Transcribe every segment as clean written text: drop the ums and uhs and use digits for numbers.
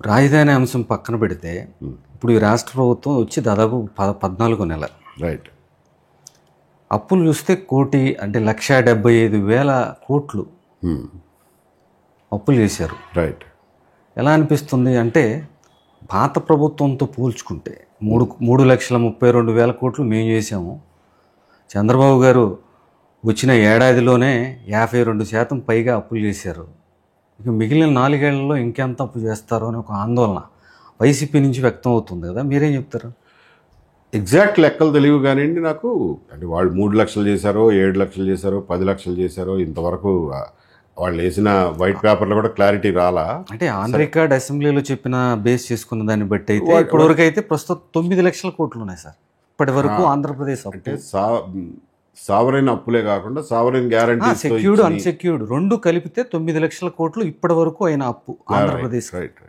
రాజధాని అంశం పక్కన పెడితే ఇప్పుడు ఈ రాష్ట్ర ప్రభుత్వం వచ్చి దాదాపు 14 నెల రైట్. అప్పులు చూస్తే కోటి అంటే 1,75,000 కోట్లు అప్పులు చేశారు. రైట్. ఎలా అనిపిస్తుంది అంటే పాత ప్రభుత్వంతో పోల్చుకుంటే 3,32,000 కోట్లు మేము చేసాము. చంద్రబాబు గారు వచ్చిన ఏడాదిలోనే 52% పైగా అప్పులు చేశారు. ఇక మిగిలిన 4 ఏళ్లలో ఇంకెంత అప్పు చేస్తారో అని ఒక ఆందోళన వైసీపీ నుంచి వ్యక్తం అవుతుంది కదా, మీరేం చెప్తారు? ఎగ్జాక్ట్ లెక్కలు తెలియవు కానివ్వండి నాకు. అంటే వాళ్ళు 3 లక్షలు చేశారో 7 లక్షలు చేశారో 10 లక్షలు చేశారో ఇంతవరకు వాళ్ళు వేసిన వైట్ పేపర్లో కూడా క్లారిటీ రాలా. అంటే ఆన్ రికార్డ్ అసెంబ్లీలో చెప్పిన బేస్ చేసుకున్న దాన్ని బట్టి అయితే ఇప్పటివరకు అయితే ప్రస్తుతం 9 లక్షల కోట్లు ఉన్నాయి సార్ ఇప్పటి వరకు ఆంధ్రప్రదేశ్. అంటే సావరైన అప్పులే కాకుండా సావరైన గ్యారంటీ సెక్యూర్డ్ అన్సెక్యూర్డ్ రెండు కలిపితే 9 లక్షల కోట్లు ఇప్పటి వరకు అయిన అప్పు ఆంధ్రప్రదేశ్. రైట్.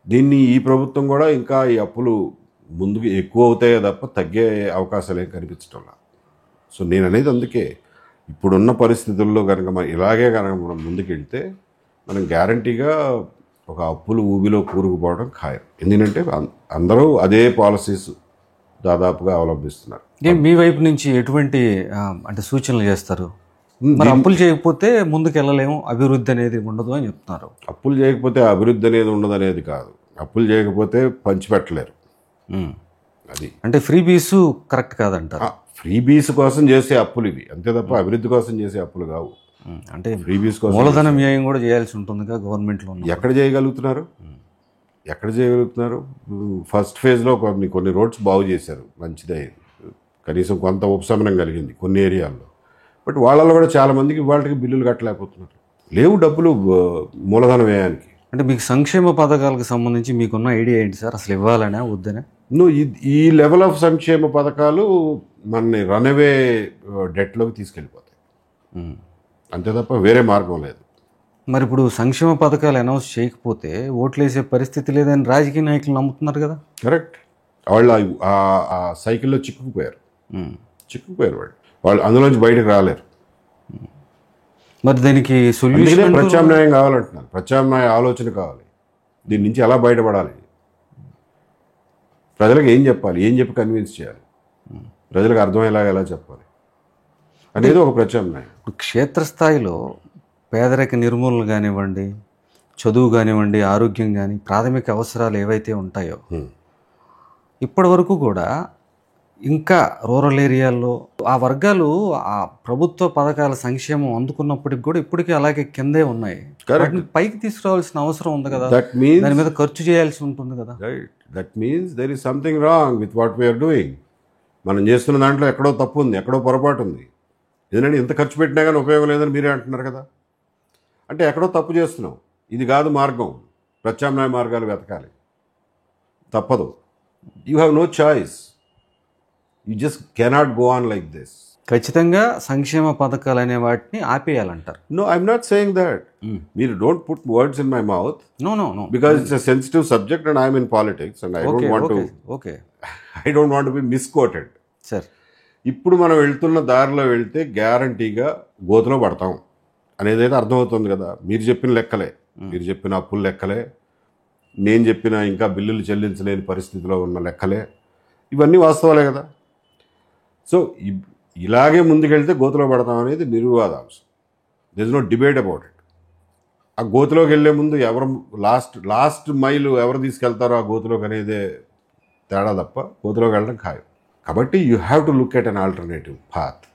దీన్ని ఈ ప్రభుత్వం కూడా ఇంకా ఈ అప్పులు ముందుకు ఎక్కువ అవుతాయో తప్ప తగ్గే అవకాశాలు ఏం కనిపించడం. సో నేను అనేది అందుకే ఇప్పుడున్న పరిస్థితుల్లో కనుక ఇలాగే కనుక మనం ముందుకెళ్తే మనం గ్యారంటీగా ఒక అప్పులు ఊబిలో కూరుకుపోవడం ఖాయం. ఎందుకంటే అందరూ అదే పాలసీస్ దాదాపుగా అవలంబిస్తున్నారు. మీ వైపు నుంచి ఎటువంటి అంటే సూచనలు చేస్తారు? మరి అప్పులు చేయకపోతే ముందుకు వెళ్ళలేము, అభివృద్ధి అనేది ఉండదు అని చెప్తున్నారు. అప్పులు చేయకపోతే అభివృద్ధి అనేది ఉండదు అనేది కాదు, అప్పులు చేయకపోతే పంచిపెట్టలేరు. అది అంటే ఫ్రీ బీసు కరెక్ట్ కాదంటారు. ఫ్రీ బీస్ కోసం చేసే అప్పులు ఇవి, అంతే తప్ప అభివృద్ధి కోసం చేసే అప్పులు కావు. అంటే ఫ్రీ బీస్ కోసం మూలధన వ్యయం కూడా చేయాల్సి ఉంటుందిగా గవర్నమెంట్లో. ఎక్కడ చేయగలుగుతున్నారు? ఫస్ట్ ఫేజ్లో కొన్ని రోడ్స్ బాగు చేశారు, మంచిదే, కనీసం కొంత ఉపశమనం కలిగింది కొన్ని ఏరియాల్లో. బట్ వాళ్ళలో కూడా చాలామందికి వాళ్ళకి బిల్లులు కట్టలేకపోతున్నారు, లేవు డబ్బులు మూలధన వ్యయానికి. అంటే మీకు సంక్షేమ పథకాలకు సంబంధించి మీకున్న ఐడియా ఏంటి సార్? అసలు ఇవ్వాలనే వద్దనే? ఈ లెవెల్ ఆఫ్ సంక్షేమ పథకాలు మనని రన్అవే డెట్లోకి తీసుకెళ్ళిపోతాయి, అంతే తప్ప వేరే మార్గం లేదు. మరి ఇప్పుడు సంక్షేమ పథకాలు అనౌన్స్ చేయకపోతే ఓట్లు వేసే పరిస్థితి లేదని రాజకీయ నాయకులు నమ్ముతున్నారు కదా. కరెక్ట్. వాళ్ళు ఆ సైకిల్లో చిక్కుకుపోయారు వాళ్ళు అందులోంచి బయటకు రాలేరు. మరి దానికి సొల్యూషన్ ప్రత్యామ్నాయం కావాలంటున్నారు, ప్రత్యామ్నాయ ఆలోచన కావాలి. దీని నుంచి ఎలా బయటపడాలి, ప్రజలకు ఏం చెప్పాలి, ఏం చెప్పి కన్విన్స్ చేయాలి, ప్రజలకు అర్థమయ్యేలాగా ఎలా చెప్పాలి అనేది ఒక ప్రత్యామ్నాయం. క్షేత్రస్థాయిలో పేదరిక నిర్మూలన కానివ్వండి, చదువు కానివ్వండి, ఆరోగ్యం కానీ ప్రాథమిక అవసరాలు ఏవైతే ఉంటాయో ఇప్పటి వరకు కూడా ఇంకా రూరల్ ఏరియాల్లో ఆ వర్గాలు ఆ ప్రభుత్వ పథకాల సంక్షేమం అందుకున్నప్పటికి కూడా ఇప్పటికీ అలాగే కిందే ఉన్నాయి. పైకి తీసుకురావాల్సిన అవసరం ఉంది కదా, దాని మీద ఖర్చు చేయాల్సి ఉంటుంది కదా. That means there is something wrong with what we are doing. మనం చేస్తున్న దాంట్లో ఎక్కడో తప్పు ఉంది, ఎక్కడో పొరపాటు ఉంది. ఎందుకంటే ఇంత ఖర్చు పెట్టినా కానీ ఉపయోగం లేదని మీరే అంటున్నారు కదా. అంటే ఎక్కడో తప్పు చేస్తున్నాం, ఇది కాదు మార్గం, ప్రత్యామ్నాయ మార్గాలు వెతకాలి, తప్పదు. You have no choice, you just cannot go on like this. ఖచ్చితంగా సంక్షేమ పథకాలు అనే వాటిని ఆపేయాలంటారు. No, I'm not saying that. మీరు don't put words in my mouth. No because it's a sensitive subject and I'm in politics and I don't want to be misquoted. Sir, ఇప్పుడు మనం వెళ్తున్న దారిలో వెళ్తే గ్యారంటీగా గోతులో పడతాం అనేది అయితే అర్థమవుతుంది కదా. మీరు చెప్పిన లెక్కలే, మీరు చెప్పిన అప్పుల లెక్కలే, నేను చెప్పిన ఇంకా బిల్లులు చెల్లించలేని పరిస్థితిలో ఉన్న లెక్కలే, ఇవన్నీ వాస్తవాలే కదా. సో ఇలాగే ముందుకెళ్తే గోతులో పడతాం అనేది నిర్వివాదాంశం. There is no debate about it. ఆ గోతులోకి వెళ్ళే ముందు ఎవరు లాస్ట్ మైలు ఎవరు తీసుకెళ్తారో ఆ గోతులోకి అనేదే తేడా తప్ప గోతులోకి వెళ్ళడం ఖాయం. కాబట్టి you have to look at an alternative path.